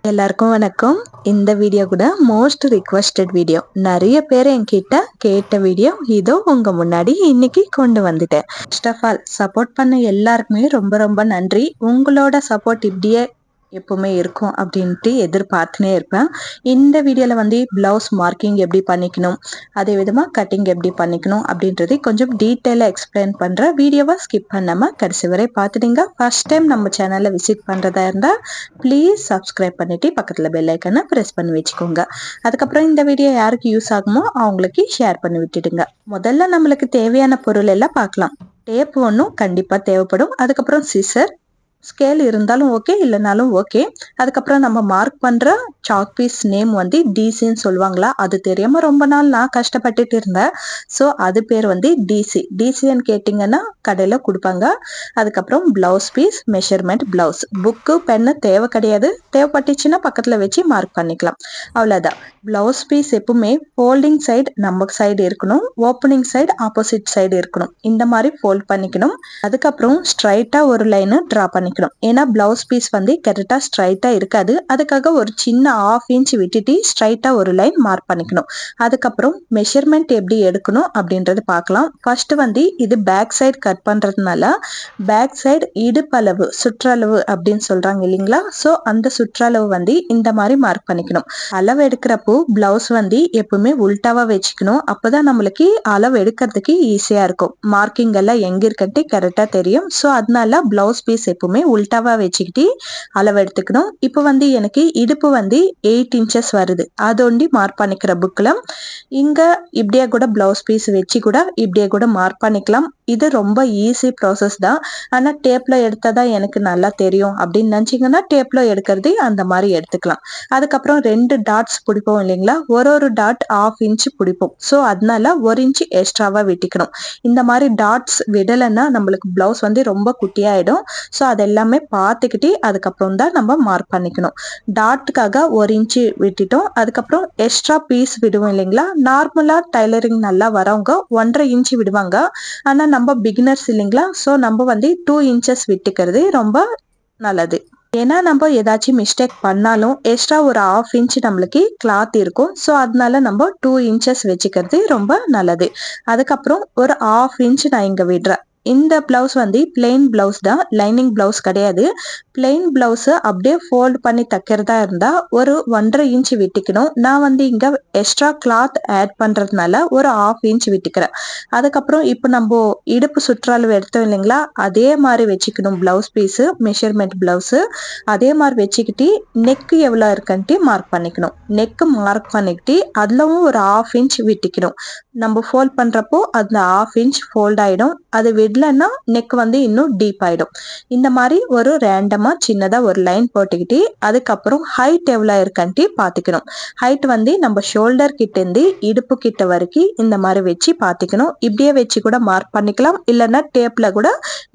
எல்லாருக்கும் வணக்கம். இந்த வீடியோ கூட மோஸ்ட் ரிக்வெஸ்டட் வீடியோ. நிறைய பேர் என்கிட்ட கேட்ட வீடியோ இதோ உங்க முன்னாடி இன்னைக்கு கொண்டு வந்துட்டேன். ஃபர்ஸ்ட் ஆஃப் ஆல் சப்போர்ட் பண்ண எல்லாருக்குமே ரொம்ப ரொம்ப நன்றி. உங்களோட சப்போர்ட் இப்படியே எப்பவுமே இருக்கும் அப்படின்ட்டு எதிர்பார்த்துனே இருப்பேன். இந்த வீடியோவில் பிளவுஸ் மார்க்கிங் எப்படி பண்ணிக்கணும், அதே விதமாக கட்டிங் எப்படி பண்ணிக்கணும் அப்படின்றது கொஞ்சம் டீட்டெயிலாக எக்ஸ்பிளைன் பண்ணுறேன். வீடியோவை ஸ்கிப் பண்ணாமல் கடைசி வரை பார்த்துடுங்க. ஃபர்ஸ்ட் டைம் நம்ம சேனலை விசிட் பண்ணுறதா இருந்தால் ப்ளீஸ் சப்ஸ்கிரைப் பண்ணிவிட்டு பக்கத்தில் பெல் ஐக்கனை ப்ரெஸ் பண்ணி வச்சுக்கோங்க. அதுக்கப்புறம் இந்த வீடியோ யாருக்கு யூஸ் ஆகுமோ அவங்களுக்கு ஷேர் பண்ணி விட்டுடுங்க. முதல்ல நம்மளுக்கு தேவையான பொருள் எல்லாம் பார்க்கலாம். டேப் ஒன்றும் கண்டிப்பாக தேவைப்படும். அதுக்கப்புறம் சிசர், ஸ்கேல் இருந்தாலும் ஓகே, இல்லைனாலும் ஓகே. அதுக்கப்புறம் நம்ம மார்க் பண்ற சாக் பீஸ் நேம் டிசின்னு சொல்லுவாங்களா, அது தெரியாம ரொம்ப நாள் நான் கஷ்டப்பட்டுட்டு இருந்தேன். ஸோ அது பேர் டிசி. டிசின்னு கேட்டிங்கன்னா கடையில் கொடுப்பாங்க. அதுக்கப்புறம் blouse piece, measurement blouse. Book pen தேவை கிடையாது. தேவைப்பட்டுச்சுன்னா பக்கத்தில் வச்சு மார்க் பண்ணிக்கலாம், அவ்வளோதான். பிளவுஸ் பீஸ் எப்பவுமே ஃபோல்டிங் சைடு நம்ம சைடு இருக்கணும், ஓப்பனிங் சைடு ஆப்போசிட் சைடு இருக்கணும். இந்த மாதிரி ஃபோல்ட் பண்ணிக்கணும். அதுக்கப்புறம் ஸ்ட்ரைட்டா ஒரு லைன் டிரா பண்ணிக்கணும். ஏன்னா பிளவுஸ் பீஸ் கரெக்டா ஸ்ட்ரைட்டா இருக்காது. அதுக்காக ஒரு சின்ன 1/2 இன்ச் விட்டுட்டு ஸ்ட்ரைட்டா ஒரு லைன் மார்க் பண்ணிக்கணும். அதுக்கப்புறம் மெஷர்மெண்ட் எப்படி எடுக்கணும் அப்படின்றது பார்க்கலாம். ஃபர்ஸ்ட் இது பேக் சைடு கட் பண்றதுனால பேக் சைடு இடுப்பளவு, சுற்றளவு அப்படின்னு சொல்றாங்க இல்லைங்களா. ஸோ அந்த சுற்றளவு இந்த மாதிரி மார்க் பண்ணிக்கணும். அளவு எடுக்கிறப்போ பிளவுஸ் எப்பவுமே உல்டாவா வச்சுக்கணும். அப்பதான் நம்மளுக்கு அளவு எடுக்கிறதுக்கு ஈஸியா இருக்கும். மார்க்கிங் எல்லாம் எங்க இருக்குன்ட்டு கரெக்டா தெரியும். ஸோ அதனால பிளவுஸ் பீஸ் எப்பவுமே உல்டாவா வச்சுக்கிட்டு அளவு எடுத்துக்கணும். இப்போ எனக்கு இடுப்பு 8 இன்ச்சஸ் வருது. அது ஒண்டி மார்க் பண்ணிக்கிற புக்ல இங்க இப்படியே கூட பிளவுஸ் பீஸ் வச்சு கூட இப்படியே கூட மார்க் பண்ணிக்கலாம். இது ரொம்ப ஈஸி ப்ராசஸ் தான். ஆனா டேப்ல எடுத்தாதான் எனக்கு நல்லா தெரியும் அப்படின்னு நினைச்சீங்கன்னா டேப்ல எடுக்கிறது அந்த மாதிரி எடுத்துக்கலாம். அதுக்கப்புறம் 2 டாட்ஸ் பிடிப்போம் இல்லைங்களா, ஒரு டாட் 1/2 இன்ச் பிடிப்போம். ஸோ அதனால 1 இன்ச் எக்ஸ்ட்ராவா விட்டிக்கணும். இந்த மாதிரி டாட்ஸ் விடலைன்னா நம்மளுக்கு பிளவுஸ் ரொம்ப குட்டியாயிடும். ஸோ அதெல்லாமே பார்த்துக்கிட்டு அதுக்கப்புறம் தான் நம்ம மார்க் பண்ணிக்கணும். டாட்டுக்காக 1 இன்ச்சு விட்டுட்டோம். அதுக்கப்புறம் எக்ஸ்ட்ரா பீஸ் விடுவோம் இல்லைங்களா. நார்மலா டைலரிங் நல்லா வரவங்க 1.5 இன்ச்சு விடுவாங்க. ஆனா நம்ம பிகினர்ஸ் இல்லைங்களா, ஸோ நம்ம 2 இன்ச்சஸ் விட்டுக்கிறது ரொம்ப நல்லது. ஏன்னா நம்ம ஏதாச்சும் மிஸ்டேக் பண்ணாலும் எக்ஸ்ட்ரா ஒரு 1/2 இன்ச் நம்மளுக்கு கிளாத் இருக்கும். ஸோ அதனால நம்ம 2 இன்ச்சஸ் வச்சுக்கிறது ரொம்ப நல்லது. அதுக்கப்புறம் ஒரு 1/2 இன்ச் நான் இங்க விடுறேன். இந்த பிளவுஸ் பிளெயின் பிளவுஸ் தான், லைனிங் பிளவுஸ் கிடையாது. பிளெயின் பிளவுஸ் அப்படியே ஃபோல்ட் பண்ணி தைக்கிறதா இருந்தா ஒரு 1.5 இன்ச் விட்டுக்கணும். நான் இங்க எக்ஸ்ட்ரா கிளாத் ஆட் பண்றதுனால ஒரு 1/2 இன்ச் விட்டுக்கிறேன். அதுக்கப்புறம் இப்போ நம்ம இடுப்பு சுற்றளவு எடுத்தோம் இல்லைங்களா, அதே மாதிரி வச்சுக்கணும். பிளவுஸ் பீஸ் மெஷர்மெண்ட் பிளவுஸ் அதே மாதிரி வச்சுக்கிட்டு நெக் எவ்வளோ இருக்குன்ட்டு மார்க் பண்ணிக்கணும். நெக் மார்க் பண்ணிக்கிட்டு அதுலவும் ஒரு 1/2 இன்ச் விட்டுக்கணும். நம்ம ஃபோல்ட் பண்றப்போ அந்த 1/2 இன்ச் ஃபோல்ட் ஆயிடும். அது விடலன்னா நெக் இன்னும் டீப் ஆயிடும். இந்த மாதிரி ஒரு ரேண்டமா சின்னதா ஒரு லைன் போட்டுக்கிட்டு அதுக்கப்புறம் ஹைட் எவ்வளவு இருக்குன்ட்டு பாத்துக்கணும். ஹைட் நம்ம ஷோல்டர் கிட்ட இருந்து இடுப்பு கிட்ட வரைக்கும் இந்த மாதிரி வச்சு பாத்துக்கணும். இப்படியே வச்சு கூட மார்க் பண்ணிக்கலாம், இல்லைன்னா டேப்ல கூட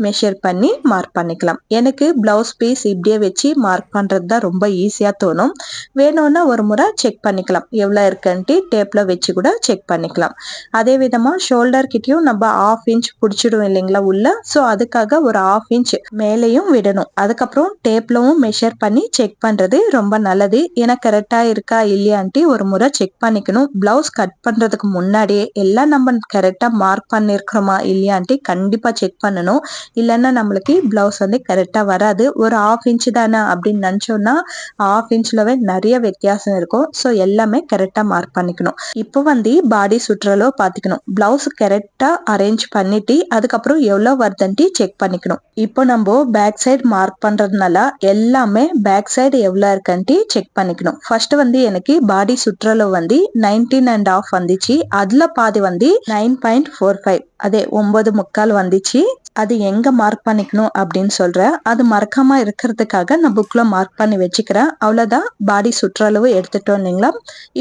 மெஷர் பண்ணி மார்க் பண்ணிக்கலாம். எனக்கு பிளவுஸ் பீஸ் இப்படியே வச்சு மார்க் பண்றது தான் ரொம்ப ஈஸியா தோணும். வேணும்னா ஒரு முறை செக் பண்ணிக்கலாம், எவ்வளவு இருக்குன்ட்டு டேப்ல வச்சு கூட செக் பண்ணிக்கலாம். அதே விதமா ஷோல்டர் கிட்டயும் நம்ம 1/2 இன்ச் பிடிச்சிடும் இல்லைங்களா உள்ள. ஸோ அதுக்காக ஒரு 1/2 இன்ச் மேலையும் விடணும். அதுக்கப்புறம் டேப்லவும் மெஷர் பண்ணி செக் பண்றது ரொம்ப நல்லது. ஏன்னா கரெக்டா இருக்கா இல்லையான்ட்டு ஒரு முறை செக் பண்ணிக்கணும். பிளவுஸ் கட் பண்றதுக்கு முன்னாடியே எல்லாம் நம்ம கரெக்டா மார்க் பண்ணிருக்கிறோமா இல்லையான்ட்டு கண்டிப்பா செக் பண்ணணும். இல்லைன்னா நம்மளுக்கு பிளவுஸ் கரெக்டா வராது. ஒரு 1/2 இன்ச் தானே அப்படின்னு நினைச்சோம்னா 1/2 இன்ச்லவே நிறைய வித்தியாசம் இருக்கும். ஸோ எல்லாமே கரெக்டா மார்க் பண்ணிக்கணும். இப்போ பாடி சுற்றளவு பார்த்துக்கணும். பிளவுஸ் கரெக்டா அரேஞ்ச் பண்ணிட்டு அதுக்கப்புறம் எவ்வளவு வருதுன்ட்டு செக் பண்ணிக்கணும். இப்போ நம்ம பேக் சைடு மார்க் பண்றதுனால எல்லாமே பேக் சைடு எவ்வளவு இருக்குன்ட்டு செக் பண்ணிக்கணும். ஃபர்ஸ்ட் எனக்கு பாடி சுற்றளவு 19.5 வந்துச்சு. அதுல பாதி 9.45, அதே 9.25 வந்துச்சு. அது எங்க மார்க் பண்ணிக்கணும் அப்படின்னு சொல்றேன். அது மறக்காம இருக்கிறதுக்காக நான் புக்ல மார்க் பண்ணி வச்சுக்கிறேன். அவ்வளவுதான். பாடி சுற்றளவு எடுத்துட்டோம் இல்லைங்களா.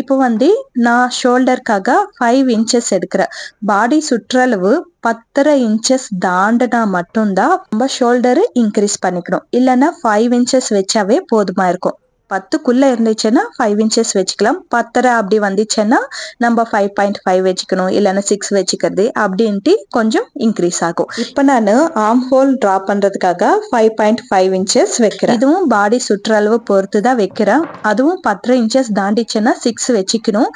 இப்போ நான் ஷோல்டருக்காக 5 இன்ச்சஸ் எடுக்கிறேன். பாடி சுற்றளவு 10.5 இன்ச்சஸ் தாண்டினா மட்டும்தான் நம்ம ஷோல்டரு இன்க்ரீஸ் பண்ணிக்கணும். இல்லைன்னா 5 இன்ச்சஸ் வச்சாவே போதுமா இருக்கும். 10க்குள்ள இருந்துச்சுன்னா 5 இன்ச்சஸ் வச்சுக்கலாம். 10.5 அப்படி வந்துச்சுன்னா நம்ம 5.5 வச்சுக்கணும், இல்லைன்னா 6 வச்சுக்கிறது அப்படின்ட்டு கொஞ்சம் இன்க்ரீஸ் ஆகும். இப்போ நான் ஆர்ம் ஹோல் ட்ரா பண்றதுக்காக 5.5 இன்ச்சஸ் வைக்கிறேன். இதுவும் பாடி சுற்றளவு பொறுத்து தான் வைக்கிறேன். அதுவும் 10 இன்ச்சஸ் தாண்டிச்சுன்னா 6 வச்சுக்கணும்.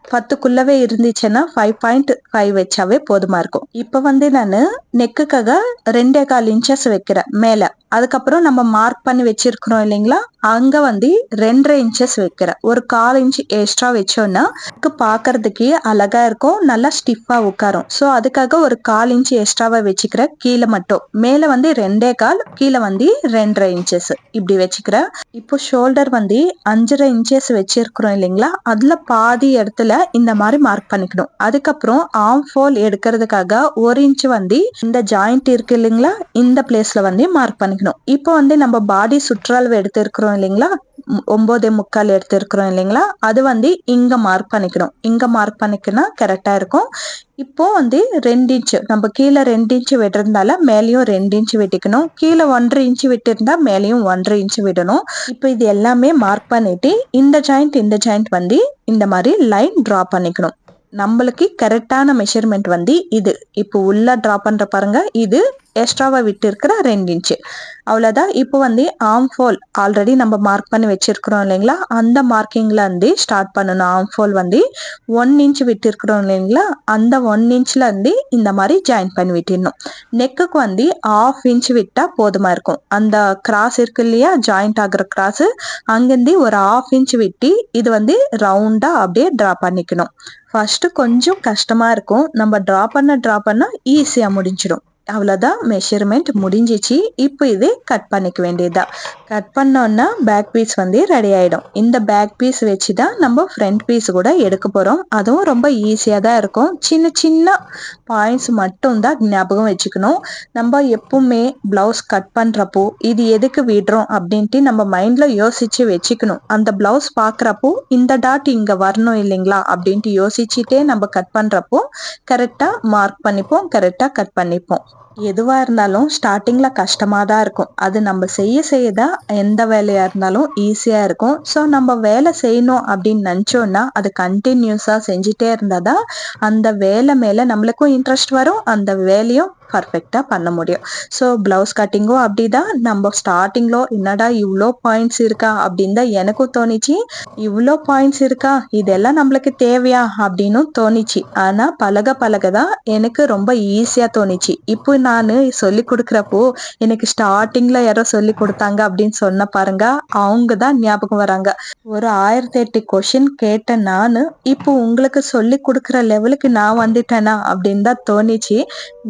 10க்குள்ளவே இருந்துச்சுன்னா 5.5 வச்சாவே போதுமா இருக்கும். இப்போ நான் நெக்குக்காக 2.25 இன்ச்சஸ் வைக்கிறேன் மேல. அதுக்கப்புறம் நம்ம மார்க் பண்ணி வச்சிருக்கிறோம் இல்லைங்களா, அங்க 2.5 இன்ச்சஸ் வைக்கிறேன். ஒரு 1/4 இன்ச் எக்ஸ்ட்ரா வச்சோம்னா பாக்குறதுக்கு அழகா இருக்கும், நல்லா ஸ்டிஃபா உட்காரும். ஸோ அதுக்காக ஒரு 1/4 இன்ச் எக்ஸ்ட்ராவா வச்சுக்கிறேன் கீழே மட்டும். மேல 2.25, கீழே 2.5 இன்ச்சஸ் இப்படி வச்சுக்கிறேன். இப்போ ஷோல்டர் 5.5 இன்ச்சஸ் வச்சிருக்கிறோம் இல்லைங்களா, அதுல பாதி இடத்துல இந்த மாதிரி மார்க் பண்ணிக்கணும். அதுக்கப்புறம் ஆர்ம் ஹோல் எடுக்கிறதுக்காக 1 இன்ச் இந்த ஜாயிண்ட் இருக்கு இல்லைங்களா, இந்த பிளேஸ்ல மார்க் பண்ணிக்கணும். இப்போ நம்ம பாடி சுற்றளவு எடுத்து இருக்கிறோம் இல்லைங்களா, 9.25 எடுத்து இருக்கிறோம் இல்லைங்களா, அது இங்க மார்க் பண்ணிக்கணும். இங்க மார்க் பண்ணிக்கணும் கரெக்டா இருக்கும். இப்போ 2 இன்ச் நம்ம கீழே 2 இன்ச் விட்டுருந்தால மேலேயும் 2 இன்ச் விட்டுக்கணும். கீழே 1.5 இன்ச் விட்டுருந்தா மேலேயும் 1.5 இன்ச் விடணும். இப்போ இது எல்லாமே மார்க் பண்ணிட்டு இந்த ஜாயிண்ட் இந்த மாதிரி லைன் டிரா பண்ணிக்கணும். நம்மளுக்கு கரெக்டான மெஷர்மெண்ட் இது. இப்போ உள்ள டிரா பண்ற பாருங்க, இது எக்ஸ்ட்ராவா விட்டு இருக்கிற 2 இன்ச் அவ்வளவுதான். இப்போ ஆர்ம் ஹோல் ஆல்ரெடி நம்ம மார்க் பண்ணி வச்சிருக்கிறோம் இல்லைங்களா, அந்த மார்க்கிங்ல ஸ்டார்ட் பண்ணணும். ஆர்ம் ஹோல் 1 இன்ச் விட்டு இருக்கிறோம் இல்லைங்களா, அந்த 1 இன்ச்ல இந்த மாதிரி ஜாயின் பண்ணி விட்டுடணும். நெக்குக்கு 1/2 இன்ச் விட்டா போதுமா இருக்கும். அந்த கிராஸ் இருக்கு இல்லையா, ஜாயிண்ட் ஆகுற கிராஸ், அங்கிருந்து ஒரு 1/2 இன்ச் விட்டு இது ரவுண்டா அப்படியே டிரா பண்ணிக்கணும். ஃபர்ஸ்ட் கொஞ்சம் கஷ்டமா இருக்கும், நம்ம டிரா பண்ண ஈஸியா முடிஞ்சிடும். அவ்வளவுதான், மெஷர்மெண்ட் முடிஞ்சிச்சு. இப்போ இது கட் பண்ணிக்க வேண்டியதுதான். கட் பண்ணோம்னா பேக் பீஸ் ரெடி ஆயிடும். இந்த பேக் பீஸ் வச்சுதான் நம்ம ஃப்ரண்ட் பீஸ் கூட எடுக்க போறோம். அதுவும் ரொம்ப ஈஸியா தான் இருக்கும். சின்ன சின்ன பாயிண்ட்ஸ் மட்டும் தான் ஞாபகம் வச்சுக்கணும். நம்ம எப்பவுமே பிளவுஸ் கட் பண்றப்போ இது எதுக்கு விடுறோம் அப்படின்ட்டு நம்ம மைண்ட்ல யோசிச்சு வச்சுக்கணும். அந்த பிளவுஸ் பாக்குறப்போ இந்த டாட் இங்க வரணும் இல்லைங்களா அப்படின்ட்டு யோசிச்சுட்டே நம்ம கட் பண்றப்போ கரெக்டா மார்க் பண்ணிப்போம், கரெக்டா கட் பண்ணிப்போம். எதுவா இருந்தாலும் ஸ்டார்டிங்ல கஷ்டமா தான் இருக்கும். அது நம்ம செய்யதான் எந்த வேலையா இருந்தாலும் ஈஸியா இருக்கும். ஸோ நம்ம வேலை செய்யணும் அப்படின்னு நினைச்சோம்னா அது கண்டினியூஸா செஞ்சுட்டே இருந்தாதான் அந்த வேலை மேல நம்மளுக்கும் இன்ட்ரெஸ்ட் வரும், அந்த வேலையும் பர்ஃபெக்டா பண்ண முடியும். ஸோ பிளவுஸ் கட்டிங்கும் அப்படிதான். நம்ம ஸ்டார்டிங்ல என்னடா இவ்வளோ பாயிண்ட்ஸ் இருக்கா அப்படின்னு தான் எனக்கும் தோணிச்சு. இவ்வளோ பாயிண்ட்ஸ் இருக்கா, இதெல்லாம் நம்மளுக்கு தேவையா அப்படின்னு தோணிச்சு. ஆனா பழகதான் எனக்கு ரொம்ப ஈஸியா தோணிச்சு. இப்போ நான் சொல்லி கொடுக்குறப்போ எனக்கு ஸ்டார்டிங்ல யாரோ சொல்லி கொடுத்தாங்க அப்படின்னு சொன்ன பாருங்க, அவங்க தான் ஞாபகம் வராங்க. ஒரு 1008 கொஸ்டின் கேட்ட நானு இப்போ உங்களுக்கு சொல்லி கொடுக்குற லெவலுக்கு நான் வந்துட்டேனா அப்படின்னு தான் தோணிச்சு.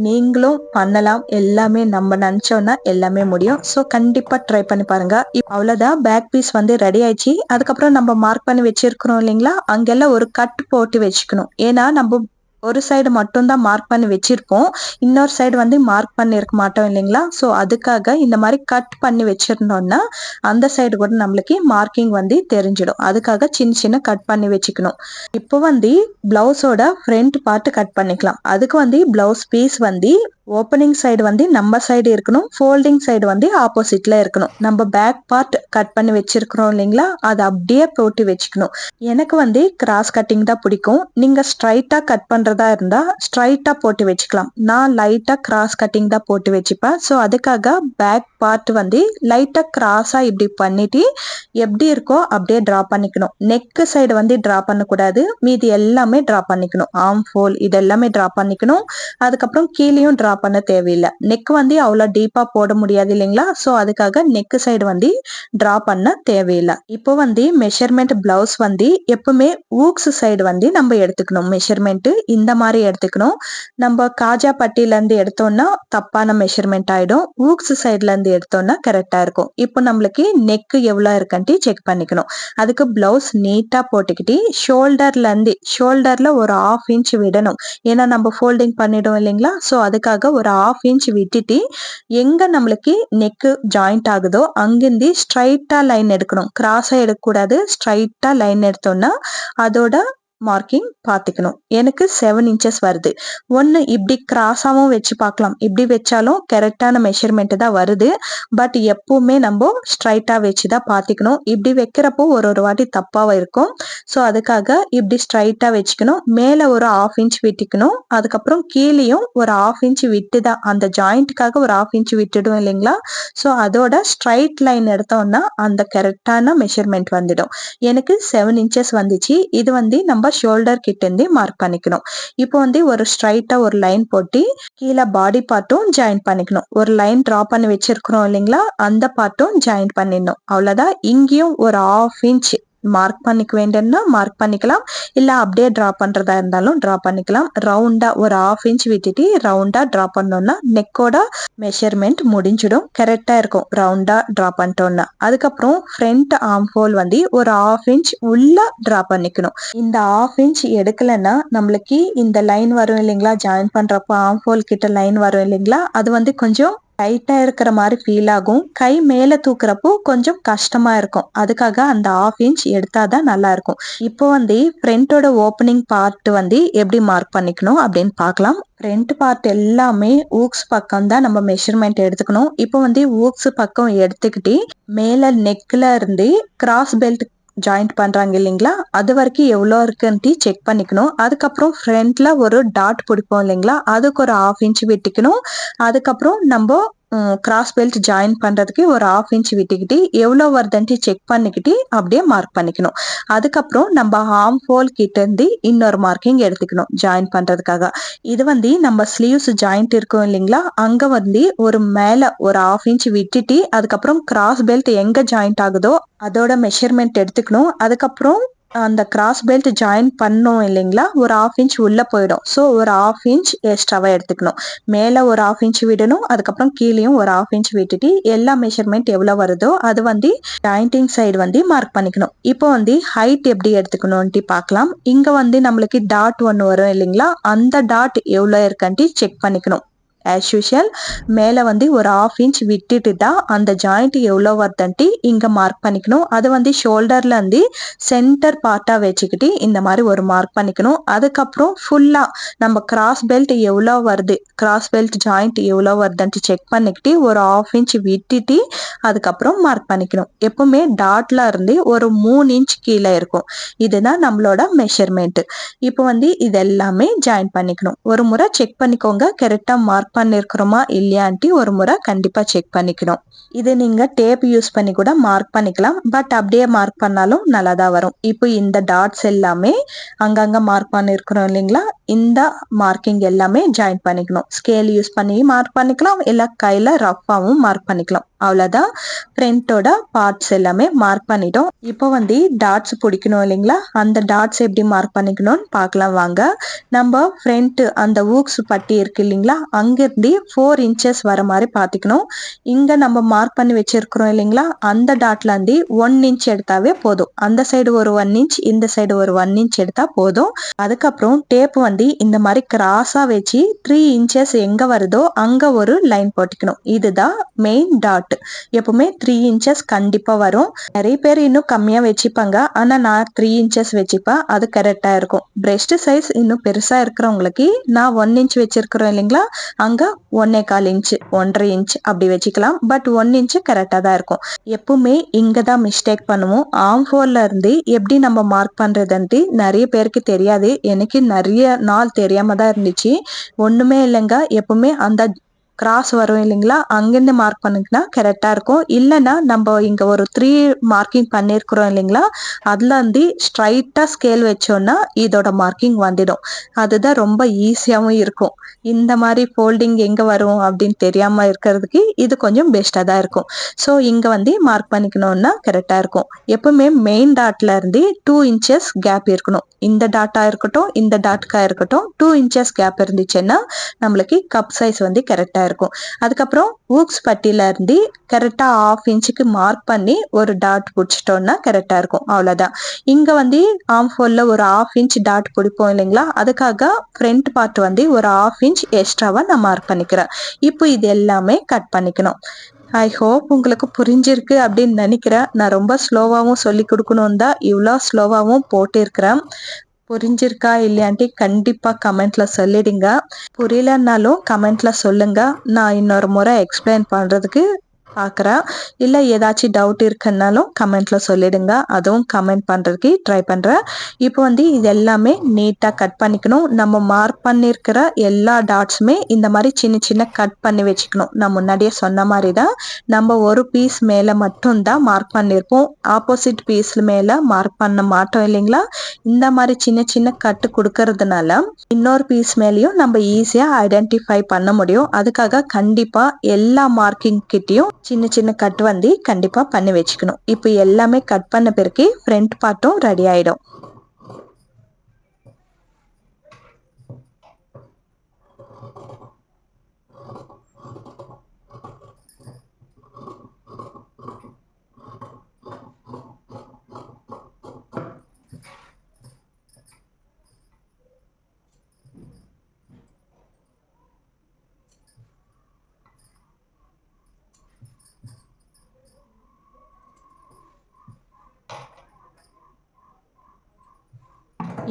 நீங்களும் பண்ணலாம், எல்லாமே நம்ம நினைச்சோம்னா எல்லாமே முடியும். ஸோ கண்டிப்பா ட்ரை பண்ணி பாருங்க. அவ்வளவுதான், பேக் பீஸ் ரெடி ஆயிடுச்சு. அதுக்கப்புறம் நம்ம மார்க் பண்ணி வச்சிருக்கிறோம் இல்லைங்களா, அங்கெல்லாம் ஒரு கட் போட்டு வச்சுக்கணும். ஏன்னா நம்ம ஒரு சைடு மட்டும் தான் மார்க் பண்ணி வச்சிருப்போம், இன்னொரு சைடு மார்க் பண்ணி இருக்க மாட்டோம் இல்லைங்களா. ஸோ அதுக்காக இந்த மாதிரி கட் பண்ணி வச்சிருந்தோம்னா அந்த சைடு கூட நம்மளுக்கு மார்க்கிங் தெரிஞ்சிடும். அதுக்காக சின்ன சின்ன கட் பண்ணி வச்சுக்கணும். இப்போ பிளவுஸோட ஃப்ரண்ட் பார்ட் கட் பண்ணிக்கலாம். அதுக்கு பிளவுஸ் பீஸ் ஓப்பனிங் சைடு நம்ம சைடு இருக்கணும், ஃபோல்டிங் சைடு ஆப்போசிட்ல இருக்கணும். நம்ம பேக் பார்ட் கட் பண்ணி வச்சிருக்கிறோம் இல்லைங்களா, அதை அப்படியே போட்டு வச்சுக்கணும். எனக்கு கிராஸ் கட்டிங் தான் பிடிக்கும். நீங்க ஸ்ட்ரைட்டா கட் பண்றதா இருந்தா ஸ்ட்ரைட்டா போட்டு வச்சுக்கலாம். நான் லைட்டா கிராஸ் கட்டிங் தான் போட்டு வச்சுப்பேன். ஸோ அதுக்காக பேக் பார்ட் லைட்டா கிராஸா இப்படி பண்ணிட்டு எப்படி இருக்கோ அப்படியே டிரா பண்ணிக்கணும். நெக் சைடு டிரா பண்ணக்கூடாது, மீதி எல்லாமே டிரா பண்ணிக்கணும். ஆர்ம் ஹோல் இது எல்லாமே டிரா பண்ணிக்கணும். அதுக்கப்புறம் கீழேயும் டிரா பண்ண தேவையில்லை. நெக் அவ்வளவு டீப்பா போட முடியாது இல்லைங்களா. ஸோ அதுக்காக நெக் சைடு டிரா பண்ண தேவையில்லை. இப்போ மெஷர்மெண்ட் பிளவுஸ் எப்பவுமே ஊக்ஸ் சைடு நம்ம எடுத்துக்கணும். மெஷர்மெண்ட் இந்த மாதிரி எடுத்துக்கணும். நம்ம காஜா பட்டியில இருந்து எடுத்தோம்னா தப்பான மெஷர்மெண்ட் ஆயிடும், ஊக்ஸ் சைட்ல இருந்து எடுத்தோம்னா கரெக்டா இருக்கும். இப்போ நம்மளுக்கு நெக் எவ்வளவு இருக்குன்ட்டு செக் பண்ணிக்கணும். அதுக்கு பிளவுஸ் நீட்டா போட்டுக்கிட்டு ஷோல்டர்ல ஒரு 1/2 இன்ச் விடணும். ஏன்னா நம்ம ஃபோல்டிங் பண்ணிடும் இல்லைங்களா. ஸோ அதுக்காக ஒரு 1/2 இன்ச் விட்டுட்டு எங்க நம்மளுக்கு நெக் ஜாயிண்ட் ஆகுதோ அங்கிருந்து ஸ்ட்ரைட்டா லைன் எடுக்கணும். கிராஸா எடுக்கக்கூடாது, ஸ்ட்ரைட்டா லைன் எடுத்தோம்னா அதோட மார்க்கிங் பார்த்துக்கணும். எனக்கு 7 இன்ச்சஸ் வருது. ஒன்று இப்படி கிராஸாகவும் வச்சு பார்க்கலாம். இப்படி வச்சாலும் கரெக்டான மெஷர்மெண்ட் தான் வருது. பட் எப்பவுமே நம்ம ஸ்ட்ரைட்டாக வச்சு தான் பார்த்துக்கணும். இப்படி வைக்கிறப்போ ஒரு வாட்டி தப்பாக இருக்கும். ஸோ அதுக்காக இப்படி ஸ்ட்ரைட்டாக வச்சுக்கணும். மேலே ஒரு 1/2 இன்ச் விட்டுக்கணும். அதுக்கப்புறம் கீழேயும் ஒரு 1/2 இன்ச் விட்டு தான் அந்த ஜாயிண்ட்டுக்காக ஒரு 1/2 இன்ச் விட்டுடும் இல்லைங்களா? ஸோ அதோட ஸ்ட்ரைட் லைன் எடுத்தோம்னா அந்த கரெக்டான மெஷர்மெண்ட் வந்துடும். எனக்கு 7 இன்ச்சஸ் வந்துச்சு. இது நம்ம ஷோல்டர் கிட்ட இருந்து மார்க் பண்ணிக்கணும். இப்போ ஒரு ஸ்ட்ரைட்டா ஒரு லைன் போட்டு கீழே பாடி பார்ட்டும் ஜாயின் பண்ணிக்கணும். ஒரு லைன் டிரா பண்ணி வச்சிருக்கிறோம் இல்லைங்களா? அந்த பார்ட்டும் ஜாயின் பண்ணிடணும். அவ்வளவுதான். இங்கேயும் ஒரு 1/2 இன்ச் மார்க் பண்ணிக்க வேண்டியதுன்னா மார்க் பண்ணிக்கலாம். இல்ல அப்படியே டிரா பண்றதா இருந்தாலும் டிரா பண்ணிக்கலாம். ரவுண்டா ஒரு 1/2 இன்ச் விட்டுட்டு ரவுண்டா டிரா பண்ணோம்னா நெக்கோட மெஷர்மெண்ட் முடிஞ்சிடும். கரெக்டா இருக்கும் ரவுண்டா டிரா பண்ணிட்டோம்னா. அதுக்கப்புறம் ஃப்ரண்ட் ஆர்ம் ஹோல் ஒரு 1/2 இன்ச் உள்ள டிரா பண்ணிக்கணும். இந்த 1/2 இன்ச் எடுக்கலன்னா நம்மளுக்கு இந்த லைன் வரும் இல்லைங்களா? ஜாயின் பண்றப்போ ஆர்ம் ஹோல் கிட்ட லைன் வரும் இல்லைங்களா? அது கொஞ்சம் டைட்டா இருக்கிற மாதிரி ஃபீல் ஆகும். கை மேல தூக்குறப்போ கொஞ்சம் கஷ்டமா இருக்கும். அதுக்காக அந்த 1/2 இன்ச் எடுத்தாதான் நல்லா இருக்கும். இப்போ ஃப்ரண்டோட ஓப்பனிங் பார்ட் எப்படி மார்க் பண்ணிக்கணும் அப்படின்னு பார்க்கலாம். ஃப்ரண்ட் பார்ட் எல்லாமே ஊக்ஸ் பக்கம் தான் நம்ம மெஷர்மெண்ட் எடுத்துக்கணும். இப்போ ஊக்ஸ் பக்கம் எடுத்துக்கிட்டு மேல நெக்ல இருந்து கிராஸ் பெல்ட் ஜாயிண்ட் பண்றாங்க இல்லைங்களா? அது வரைக்கும் எவ்வளோ இருக்குன்ட்டு செக் பண்ணிக்கணும். அதுக்கப்புறம் ஃப்ரண்ட்ல ஒரு டாட் பிடிப்போம் இல்லைங்களா? அதுக்கு ஒரு 1/2 இன்ச் விட்டுக்கணும். அதுக்கப்புறம் நம்ம கிராஸ் பெல்ட் ஜாயின் பண்றதுக்கு ஒரு 1/2 இன்ச் விட்டுக்கிட்டு எவ்வளோ வருதுன்ட்டு செக் பண்ணிக்கிட்டு அப்படியே மார்க் பண்ணிக்கணும். அதுக்கப்புறம் நம்ம ஆர்ம் ஹோல் கிட்ட இருந்து இன்னொரு மார்க்கிங் எடுத்துக்கணும் ஜாயின் பண்றதுக்காக. இது நம்ம ஸ்லீவ்ஸ் ஜாயிண்ட் இருக்கும் இல்லைங்களா? அங்க ஒரு மேல ஒரு 1/2 இன்ச் விட்டுட்டு அதுக்கப்புறம் கிராஸ் பெல்ட் எங்க ஜாயிண்ட் ஆகுதோ அதோட மெஷர்மெண்ட் எடுத்துக்கணும். அதுக்கப்புறம் அந்த கிராஸ் பெல்ட் ஜாயின் பண்ணோம் இல்லைங்களா? ஒரு 1/2 இன்ச் உள்ள போயிடும். ஸோ ஒரு 1/2 இன்ச் எக்ஸ்ட்ராவா எடுத்துக்கணும். மேல ஒரு 1/2 இன்ச் விடணும். அதுக்கப்புறம் கீழேயும் ஒரு 1/2 இன்ச் விட்டுட்டு எல்லா மெஷர்மெண்ட் எவ்வளவு வருதோ அது ஜாயிண்டிங் சைடு மார்க் பண்ணிக்கணும். இப்போ ஹைட் எப்படி எடுத்துக்கணும்ட்டு பார்க்கலாம். இங்க நம்மளுக்கு டாட் ஒன்று வரும் இல்லைங்களா? அந்த டாட் எவ்வளோ இருக்குன்ட்டு செக் பண்ணிக்கணும். ஆஸ் யூஷுவல் மேல ஒரு 1/2 இன்ச் விட்டுட்டு தான் அந்த ஜாயிண்ட் எவ்வளோ வருதுன்ட்டு இங்க மார்க் பண்ணிக்கணும். அது ஷோல்டர்ல சென்டர் பார்ட்டா வச்சுக்கிட்டு இந்த மாதிரி ஒரு மார்க் பண்ணிக்கணும். அதுக்கப்புறம் ஃபுல்லா நம்ம கிராஸ் பெல்ட் எவ்வளோ வருது, கிராஸ் பெல்ட் ஜாயிண்ட் எவ்வளோ வருதுன்ட்டு செக் பண்ணிக்கிட்டு ஒரு 1/2 இன்ச் விட்டுட்டு அதுக்கப்புறம் மார்க் பண்ணிக்கணும். எப்பவுமே டாட்ல இருந்து ஒரு 3 இன்ச் கீழே இருக்கும். இதுதான் நம்மளோட மெஷர்மெண்ட். இப்போ இது எல்லாமே ஜாயின் பண்ணிக்கணும். ஒரு முறை செக் பண்ணிக்கோங்க. கரெக்டா மார்க் பண்ணிருக்கிறோமா இல்லையான்ட்டு ஒரு முறை கண்டிப்பா செக் பண்ணிக்கணும். இது நீங்க டேப் யூஸ் பண்ணி கூட மார்க் பண்ணிக்கலாம். பட் அப்படியே மார்க் பண்ணாலும் நல்லா தான் வரும். இப்போ இந்த டாட்ஸ் எல்லாமே அங்கங்க மார்க் பண்ணிருக்கிறோம் இல்லைங்களா? இந்த மார்க்கிங் எல்லாமே ஜாயின் பண்ணிக்கணும். ஸ்கேல் யூஸ் பண்ணி மார்க் பண்ணிக்கலாம். இல்ல கையில ரஃபாவும் மார்க் பண்ணிக்கலாம். அவ்வளவுதான். ஃப்ரண்டோட பார்ட்ஸ் எல்லாமே மார்க் பண்ணிட்டோம். இப்போ டாட்ஸ் பிடிக்கணும் இல்லைங்களா? அந்த டாட்ஸ் எப்படி மார்க் பண்ணிக்கணும்னு பார்க்கலாம் வாங்க. நம்ம ஃப்ரண்ட் அந்த ஊக்ஸ் பட்டி இருக்கு இல்லைங்களா? அங்கிருந்து 4 இன்ச்சஸ் வர மாதிரி பார்த்துக்கணும். இங்க நம்ம மார்க் பண்ணி வச்சிருக்கிறோம் இல்லைங்களா? அந்த டாட்ல 1 இன்ச் எடுத்தாவே போதும். அந்த சைடு ஒரு 1 இன்ச், இந்த சைடு ஒரு 1 இன்ச் எடுத்தா போதும். அதுக்கப்புறம் டேப் இந்த மாதிரி கிராஸா வச்சு 3 இன்ச்சஸ் எங்க வருதோ அங்க ஒரு லைன் போட்டுக்கணும். இதுதான் மெயின் டாட். எப்பவுமே 3 இன்ச்சஸ் கண்டிப்பா வரும். நிறைய பேர் இன்னும் கம்மியா வச்சுப்பாங்க. ஆனா நான் 3 இன்ச்சஸ் வச்சுப்பேன். அது கரெக்டா இருக்கும். பிரெஸ்ட் சைஸ் இன்னும் பெருசா இருக்கிறவங்களுக்கு நான் 1 இன்ச் வச்சிருக்கிறோம் இல்லைங்களா? அங்க 1.25 இன்ச், 1.5 இன்ச் அப்படி வச்சுக்கலாம். பட் 1 இன்ச் கரெக்டா தான் இருக்கும். எப்பவுமே இங்கதான் மிஸ்டேக் பண்ணுவோம். ஆர்ம் ஹோல்ல இருந்து எப்படி நம்ம மார்க் பண்றதுன்ட்டு நிறைய பேருக்கு தெரியாது. எனக்கு நிறைய நாள் தெரியாம தான் இருந்துச்சு. ஒண்ணுமே இல்லைங்க. எப்பவுமே அந்த கிராஸ் வரும் இல்லைங்களா? அங்கிருந்து மார்க் பண்ணிக்கினா கரெக்டா இருக்கும். இல்லைன்னா நம்ம இங்க ஒரு 3 மார்க்கிங் பண்ணிருக்கிறோம் இல்லைங்களா? அதுல ஸ்ட்ரைட்டா ஸ்கேல் வச்சோம்னா இதோட மார்க்கிங் வந்துடும். அதுதான் ரொம்ப ஈஸியாவும் இருக்கும். இந்த மாதிரி ஃபோல்டிங் எங்க வரும் அப்படின்னு தெரியாம இருக்கிறதுக்கு இது கொஞ்சம் பெஸ்டா தான் இருக்கும். ஸோ இங்க மார்க் பண்ணிக்கணும்னா கரெக்டா இருக்கும். எப்பவுமே மெயின் டாட்ல இருந்து 2 இன்ச்சஸ் கேப் இருக்கணும். இந்த டாட்டா இருக்கட்டும், இந்த டாட்கா இருக்கட்டும், 2 இன்ச்சஸ் கேப் இருந்துச்சுன்னா நம்மளுக்கு கப் சைஸ் கரெக்டா இருக்கும். அதுக்கப்புறம் ஊக்ஸ் பட்டியில இருந்து கரெக்டா 1/2 இன்ச்சுக்கு மார்க் பண்ணி ஒரு டாட் பிடிச்சிட்டோம்னா கரெக்டா இருக்கும். அவ்வளவுதான். இங்க ஆர்ம் ஹோல்ல ஒரு 1/2 இன்ச் டாட் பிடிப்போம் இல்லைங்களா? அதுக்காக ஃப்ரண்ட் பார்ட் ஒரு 1/2 இன்ச் எக்ஸ்ட்ராவா நான் மார்க் பண்ணிக்கிறேன். இப்போ இது எல்லாமே கட் பண்ணிக்கணும். ஐ ஹோப் உங்களுக்கு புரிஞ்சிருக்கு அப்படின்னு நினைக்கிறேன். நான் ரொம்ப ஸ்லோவாகவும் சொல்லி கொடுக்கணும் தான் இவ்வளோ ஸ்லோவாகவும் போட்டிருக்கிறேன். புரிஞ்சிருக்கா இல்லையான்ட்டு கண்டிப்பா கமெண்ட்ல சொல்லிடுங்க. புரியலன்னாலும் கமெண்ட்ல சொல்லுங்க. நான் இன்னொரு முறை எக்ஸ்பிளைன் பண்றதுக்கு பார்க்குறேன். இல்ல ஏதாச்சும் டவுட் இருக்குன்னாலும் கமெண்ட்ல சொல்லிடுங்க. அதுவும் கமெண்ட் பண்றதுக்கு ட்ரை பண்றேன். இப்போ வந்து இது எல்லாமே நீட்டா கட் பண்ணிக்கணும். நம்ம மார்க் பண்ணியிருக்கிற எல்லா டாட்ஸுமே இந்த மாதிரி சின்ன சின்ன கட் பண்ணி வச்சுக்கணும். நான் முன்னாடியே சொன்ன மாதிரி தான் நம்ம ஒரு பீஸ் மேல மட்டும் தான் மார்க் பண்ணியிருப்போம். ஆப்போசிட் பீஸ் மேல மார்க் பண்ண மாட்டோம் இல்லைங்களா? இந்த மாதிரி சின்ன சின்ன கட்டு கொடுக்கறதுனால இன்னொரு பீஸ் மேலேயும் நம்ம ஈஸியா ஐடென்டிஃபை பண்ண முடியும். அதுக்காக கண்டிப்பா எல்லா மார்க்கிங் கிட்டயும் சின்ன சின்ன கட் வந்து கண்டிப்பா பண்ணி வச்சுக்கணும். இப்போ எல்லாமே கட் பண்ண பிறகு ஃப்ரண்ட் பார்ட்டும் ரெடி ஆயிடும்.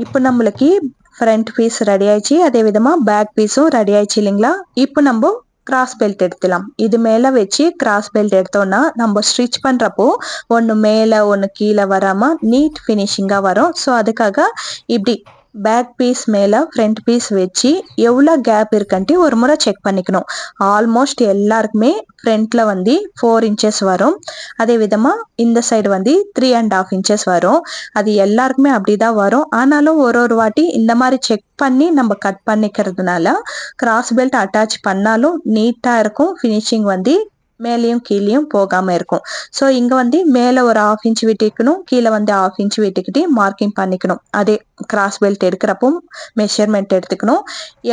இப்போ நம்மளுக்கு ஃப்ரண்ட் பீஸ் ரெடி ஆயிடுச்சு. அதே விதமா பேக் பீஸும் ரெடி ஆயிடுச்சு இல்லைங்களா? இப்போ நம்ம கிராஸ் பெல்ட் எடுத்துலாம். இது மேல வச்சு கிராஸ் பெல்ட் எடுத்தோம்னா நம்ம ஸ்டிச் பண்றப்போ ஒன்று மேலே ஒன்று கீழே வராம நீட் ஃபினிஷிங்கா வரும். ஸோ அதுக்காக இப்படி பேக் பீஸ் மேல ஃப்ரண்ட் பீஸ் வச்சு எவ்வளோ கேப் இருக்குன்ட்டு ஒரு முறை செக் பண்ணிக்கணும். ஆல்மோஸ்ட் எல்லாருக்குமே ஃப்ரண்ட்ல வந்து 4 இன்ச்சஸ் வரும். அதே விதமா இந்த சைடு வந்து 3.5 இன்ச்சஸ் வரும். அது எல்லாருக்குமே அப்படிதான் வரும். ஆனாலும் ஒரு வாட்டி இந்த மாதிரி செக் பண்ணி நம்ம கட் பண்ணிக்கிறதுனால கிராஸ் பெல்ட் அட்டாச் பண்ணாலும் நீட்டா இருக்கும். ஃபினிஷிங் வந்து மேலேயும் கீழேயும் போகாம இருக்கும். ஸோ இங்க வந்து மேலே ஒரு 1/2 இன்ச் விட்டுக்கணும், கீழே வந்து 1/2 இன்ச் விட்டுக்கிட்டு மார்க்கிங் பண்ணிக்கணும். அதே கிராஸ் பெல்ட் எடுக்கிறப்போ மெஷர்மெண்ட் எடுத்துக்கணும்.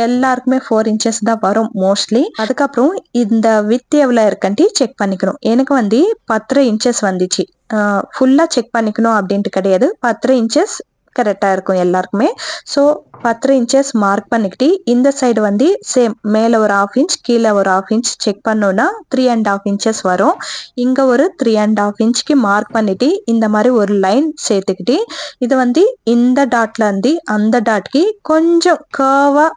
எல்லாருக்குமே 4 இன்ச்சஸ் தான் வரும் மோஸ்ட்லி. அதுக்கப்புறம் இந்த வித் எவ்வளோ இருக்குன்ட்டு செக் பண்ணிக்கணும். எனக்கு வந்து 10 இன்ச்சஸ் வந்துச்சு. ஃபுல்லா செக் பண்ணிக்கணும் அப்படின்ட்டு கிடையாது. 10 இன்ச்சஸ் கரெக்டாக இருக்கும் எல்லாருக்குமே. ஸோ 10 இன்ச்சஸ் மார்க் பண்ணிக்கிட்டு இந்த சைடு வந்து சேம் மேலே ஒரு 1/2 இன்ச் கீழே ஒரு 1/2 இன்ச் செக் பண்ணோன்னா 3.5 இன்ச்சஸ் வரும். இங்கே ஒரு 3.5 இன்ச்சுக்கு மார்க் பண்ணிட்டு இந்த மாதிரி ஒரு லைன் சேர்த்துக்கிட்டு இது வந்து இந்த டாட்ல இருந்து அந்த டாட்க்கு கொஞ்சம் கர்வா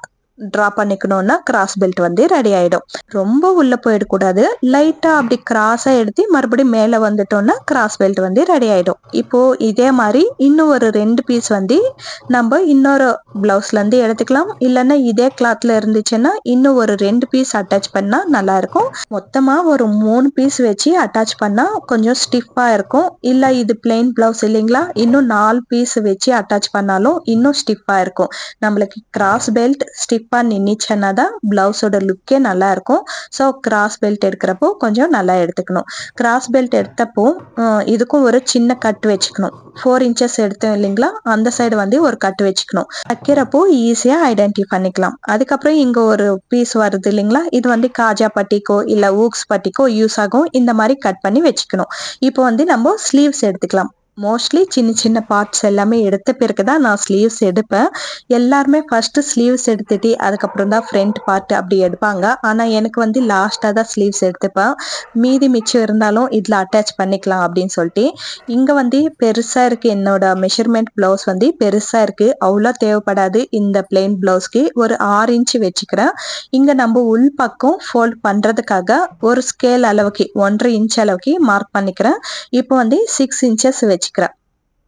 ட்ரா பண்ணிக்கணும்னா கிராஸ் பெல்ட் வந்து ரெடி ஆயிடும். ரொம்ப உள்ள போயிடக்கூடாது. லைட்டா அப்படி கிராஸா எடுத்து மறுபடியும் மேல வந்துட்டோம்னா கிராஸ் பெல்ட் வந்து ரெடி ஆயிடும். இப்போ இதே மாதிரி இன்னும் ஒரு 2 பீஸ் வந்து நம்ம இன்னொரு பிளவுஸ்ல இருந்து எடுத்துக்கலாம். இல்லைன்னா இதே கிளாத்ல இருந்துச்சுன்னா இன்னும் ஒரு 2 பீஸ் அட்டாச் பண்ணா நல்லா இருக்கும். மொத்தமா ஒரு 3 பீஸ் வச்சு அட்டாச் பண்ணா கொஞ்சம் ஸ்டிஃபா இருக்கும். இல்ல இது பிளெயின் பிளவுஸ் இல்லைங்களா, இன்னும் 4 பீஸ் வச்சு அட்டாச் பண்ணாலும் இன்னும் ஸ்டிஃபா இருக்கும். நம்மளுக்கு கிராஸ் பெல்ட் ஸ்டிஃபா நின்னுச்சுன்னா தான் பிளவுஸோட லுக்கே நல்லா இருக்கும். ஸோ கிராஸ் பெல்ட் எடுக்கிறப்போ கொஞ்சம் நல்லா எடுத்துக்கணும். கிராஸ் பெல்ட் எடுத்தப்போ இதுக்கும் ஒரு சின்ன கட் வச்சுக்கணும். 4 இன்ச்சஸ் எடுத்தோம் இல்லைங்களா, அந்த சைடு வந்து ஒரு கட் வச்சுக்கணும். வைக்கிறப்போ ஈஸியா ஐடென்டிஃபை பண்ணிக்கலாம். அதுக்கப்புறம் இங்க ஒரு பீஸ் வருது இல்லைங்களா, இது வந்து காஜா பட்டிக்கோ இல்ல ஊக்ஸ் பட்டிக்கோ யூஸ் ஆகும். இந்த மாதிரி கட் பண்ணி வச்சுக்கணும். இப்போ வந்து நம்ம ஸ்லீவ்ஸ் எடுத்துக்கலாம். மோஸ்ட்லி சின்ன சின்ன பார்ட்ஸ் எல்லாமே எடுத்த பிறகு தான் நான் ஸ்லீவ்ஸ் எடுப்பேன். எல்லாருமே ஃபர்ஸ்ட் ஸ்லீவ்ஸ் எடுத்துட்டு அதுக்கப்புறம் தான் ஃப்ரண்ட் பார்ட் அப்படி எடுப்பாங்க. ஆனால் எனக்கு வந்து லாஸ்ட்டாக தான் ஸ்லீவ்ஸ் எடுத்துப்பேன். மீதி மிச்சம் இருந்தாலும் இதில் அட்டாச் பண்ணிக்கலாம் அப்படின்னு சொல்லிட்டு. இங்கே வந்து பெருசாக இருக்குது, என்னோட மெஷர்மெண்ட் ப்ளவுஸ் வந்து பெருசாக இருக்குது, அவ்வளோ தேவைப்படாது. இந்த பிளெயின் ப்ளவுஸ்க்கு ஒரு 6 இன்ச்சு வச்சுக்கிறேன். இங்கே நம்ம உள் பக்கம் ஃபோல்ட் பண்ணுறதுக்காக ஒரு ஸ்கேல் அளவுக்கு 1.5 இன்ச் அளவுக்கு மார்க் பண்ணிக்கிறேன். இப்போ வந்து 6 இன்ச்சஸ் வச்சுக்கிறேன்.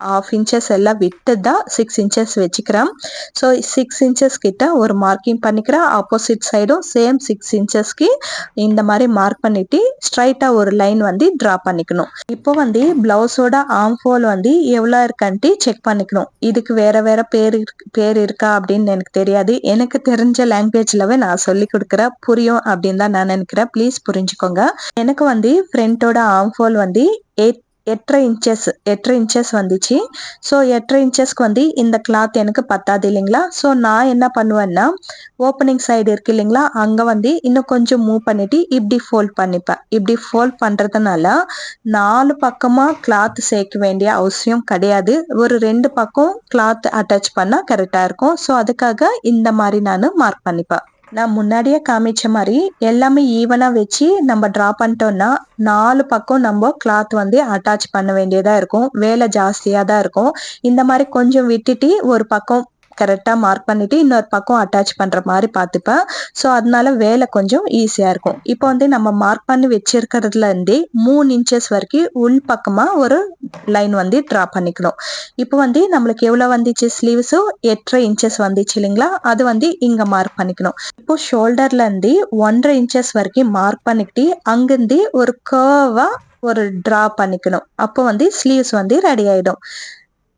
1/2 இன்ச்சஸ் எல்லாம் விட்டு தான் 6 இன்ச்சஸ் வச்சுக்கிறேன். ஸோ 6 இன்ச்சஸ் கிட்ட ஒரு மார்க்கிங் பண்ணிக்கிறேன். ஆப்போசிட் சைடும் சேம் 6 இன்ச்சஸ்க்கு இந்த மாதிரி மார்க் பண்ணிட்டு ஸ்ட்ரைட்டா ஒரு லைன் வந்து டிரா பண்ணிக்கணும். இப்போ வந்து பிளவுஸோட ஆர்ம் ஹோல் வந்து எவ்வளோ இருக்கான்ட்டு செக் பண்ணிக்கணும். இதுக்கு வேற வேற பேர் இருக்கா அப்படின்னு எனக்கு தெரியாது. எனக்கு தெரிஞ்ச லாங்குவேஜ்லவே நான் சொல்லி கொடுக்குறேன், புரியும் அப்படின்னு தான் நான் நினைக்கிறேன். ப்ளீஸ் புரிஞ்சுக்கோங்க. எனக்கு வந்து ஃப்ரண்டோட ஆர்ம் ஹோல் வந்து 8.5 இன்ச்சஸ் வந்துச்சு. ஸோ 8.5 இன்ச்சஸ்க்கு வந்து இந்த கிளாத் எனக்கு பத்தாது இல்லைங்களா. ஸோ நான் என்ன பண்ணுவேன்னா ஓப்பனிங் சைடு இருக்கு இல்லைங்களா, அங்கே வந்து இன்னும் கொஞ்சம் மூவ் பண்ணிட்டு இப்படி ஃபோல்ட் பண்ணிப்பேன். இப்படி ஃபோல்ட் பண்ணுறதுனால 4 பக்கமாக கிளாத் சேர்க்க வேண்டிய அவசியம் கிடையாது. ஒரு 2 பக்கம் கிளாத் அட்டாச் பண்ணால் கரெக்டாக இருக்கும். ஸோ அதுக்காக இந்த மாதிரி நான் மார்க் பண்ணிப்பேன். நான் முன்னாடியே காமிச்ச மாதிரி எல்லாமே ஈவனா வச்சு நம்ம டிரா பண்ணிட்டோம்னா 4 பக்கம் நம்ம கிளாத் வந்து அட்டாச் பண்ண வேண்டியதா இருக்கும். வேலை ஜாஸ்தியா தான் இருக்கும். இந்த மாதிரி கொஞ்சம் விட்டுட்டு ஒரு பக்கம் கரெக்டாக மார்க் பண்ணிவிட்டு இன்னொரு பக்கம் அட்டாச் பண்ணுற மாதிரி பார்த்துப்பேன். ஸோ அதனால வேலை கொஞ்சம் ஈஸியாக இருக்கும். இப்போ வந்து நம்ம மார்க் பண்ணி வச்சிருக்கிறதுலேருந்தே 3 இன்ச்சஸ் வரைக்கும் உள் பக்கமாக ஒரு லைன் வந்து ட்ரா பண்ணிக்கணும். இப்போ வந்து நம்மளுக்கு எவ்வளோ வந்துச்சு ஸ்லீவ்ஸு 8.5 இன்ச்சஸ் வந்துச்சு இல்லைங்களா, அது வந்து இங்கே மார்க் பண்ணிக்கணும். இப்போ ஷோல்டர்லேருந்து 1.5 இன்ச்சஸ் வரைக்கும் மார்க் பண்ணிக்கிட்டு அங்கேருந்து ஒரு கர்வாக ஒரு ட்ரா பண்ணிக்கணும். அப்போ வந்து ஸ்லீவ்ஸ் வந்து ரெடி ஆகிடும்.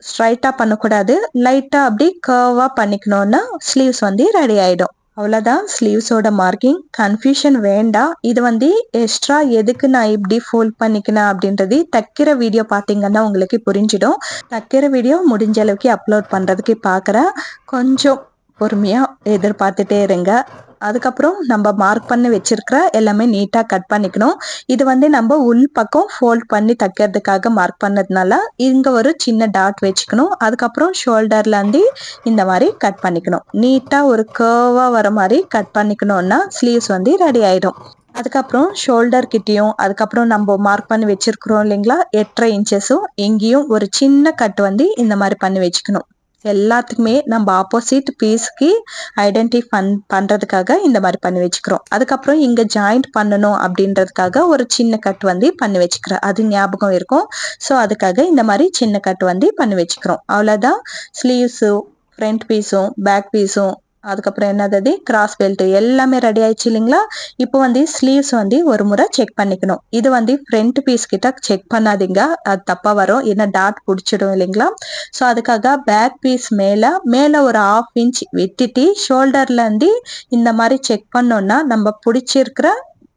ஸ்ட்ரைட்டாக பண்ணக்கூடாது, லைட்டாக அப்படி கர்வாக பண்ணிக்கணும்னா ஸ்லீவ்ஸ் வந்து ரெடி ஆகிடும். அவ்வளோதான் ஸ்லீவ்ஸோட மார்க்கிங். கன்ஃபியூஷன் வேண்டாம். இது வந்து எக்ஸ்ட்ரா எதுக்கு நான் இப்படி ஃபோல்ட் பண்ணிக்கினேன் அப்படின்றது தைக்கிற வீடியோ பார்த்தீங்கன்னா உங்களுக்கு புரிஞ்சிடும். தைக்கிற வீடியோ முடிஞ்ச அளவுக்கு அப்லோட் பண்ணுறதுக்கு பார்க்குறேன். கொஞ்சம் பொறுமையாக எதிர்பார்த்துட்டே இருங்க. அதுக்கப்புறம் நம்ம மார்க் பண்ணி வச்சிருக்கிற எல்லாமே நீட்டாக கட் பண்ணிக்கணும். இது வந்து நம்ம உள் பக்கம் ஃபோல்ட் பண்ணி தைக்கிறதுக்காக மார்க் பண்ணதுனால இங்கே ஒரு சின்ன டாட் வச்சுக்கணும். அதுக்கப்புறம் ஷோல்டர்லேருந்து இந்த மாதிரி கட் பண்ணிக்கணும். நீட்டாக ஒரு கர்வாக வர மாதிரி கட் பண்ணிக்கணும்னா ஸ்லீவ்ஸ் வந்து ரெடி ஆகிடும். அதுக்கப்புறம் ஷோல்டர் கிட்டேயும் அதுக்கப்புறம் நம்ம மார்க் பண்ணி வச்சிருக்கிறோம் இல்லைங்களா 8.5 இன்ச்சஸும் எங்கேயும் ஒரு சின்ன கட் வந்து இந்த மாதிரி பண்ணி வச்சுக்கணும். எல்லாத்துக்குமே நம்ம ஆப்போசிட் பீஸ்க்கு ஐடென்டிஃபை பண்ணுறதுக்காக இந்த மாதிரி பண்ணி வச்சுக்கிறோம். அதுக்கப்புறம் இங்கே ஜாயிண்ட் பண்ணணும் அப்படின்றதுக்காக ஒரு சின்ன கட் வந்து பண்ணி வச்சுக்கிறேன். அது ஞாபகம் இருக்கும். ஸோ அதுக்காக இந்த மாதிரி சின்ன கட் வந்து பண்ணி வச்சுக்கிறோம். அவ்வளோதான். ஸ்லீவ்ஸும் ஃப்ரண்ட் பீஸும் பேக் பீஸும் அதுக்கப்புறம் என்னது கிராஸ் பெல்ட் எல்லாமே ரெடி ஆயிடுச்சு இல்லைங்களா. இப்போ வந்து ஸ்லீவ்ஸ் வந்து ஒரு முறை செக் பண்ணிக்கணும். இது வந்து ஃப்ரண்ட் பீஸ் கிட்ட செக் பண்ணாதீங்க, அது தப்பா வரும், ஏன்னா டாட் பிடிச்சிடும் இல்லைங்களா. ஸோ அதுக்காக பேக் பீஸ் மேலே ஒரு 1/2 இன்ச் விட்டுட்டு ஷோல்டர்ல இருந்து இந்த மாதிரி செக் பண்ணோம்னா நம்ம பிடிச்சிருக்கிற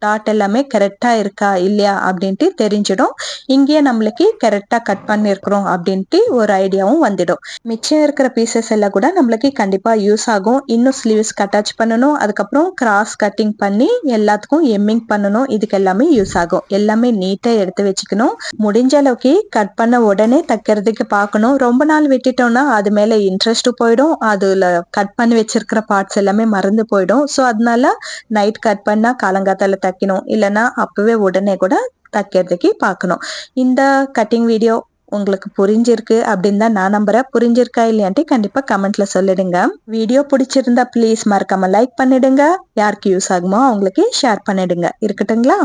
டாட் எல்லாமே கரெக்டாக இருக்கா இல்லையா அப்படின்ட்டு தெரிஞ்சிடும். இங்கேயே நம்மளுக்கு கரெக்டாக கட் பண்ணியிருக்கிறோம் அப்படின்ட்டு ஒரு ஐடியாவும் வந்துடும். மிச்சம் இருக்கிற பீசஸ் எல்லாம் கூட நம்மளுக்கு கண்டிப்பாக யூஸ் ஆகும். இன்னும் ஸ்லீவ்ஸ் அட்டாச் பண்ணணும், அதுக்கப்புறம் கிராஸ் கட்டிங் பண்ணி எல்லாத்துக்கும் எம்மிங் பண்ணணும். இதுக்கு எல்லாமே யூஸ் ஆகும். எல்லாமே நீட்டாக எடுத்து வச்சுக்கணும். முடிஞ்ச அளவுக்கு கட் பண்ண உடனே தைக்கிறதுக்கு பார்க்கணும். ரொம்ப நாள் விட்டுட்டோம்னா அது மேலே இன்ட்ரெஸ்ட் போயிடும். அதில் கட் பண்ணி வச்சிருக்கிற பார்ட்ஸ் எல்லாமே மறந்து போயிடும். ஸோ அதனால நைட் கட் பண்ணால் காலங்காத்தால தைக்கணும், இல்லைன்னா அப்பவே உடனே கூட தைக்கிறதுக்கு பார்க்கணும். இந்த கட்டிங் வீடியோ உங்களுக்கு புரிஞ்சிருக்கு அப்படின்னு தான் நான் நம்புறேன். புரிஞ்சிருக்கா இல்லையான்ட்டு கண்டிப்பா கமெண்ட்ல சொல்லிடுங்க. வீடியோ பிடிச்சிருந்தா ப்ளீஸ் மறக்காம லைக் பண்ணிடுங்க. யாருக்கு யூஸ் ஆகுமோ அவங்களுக்கு ஷேர் பண்ணிடுங்க. இருக்கட்டுங்களா?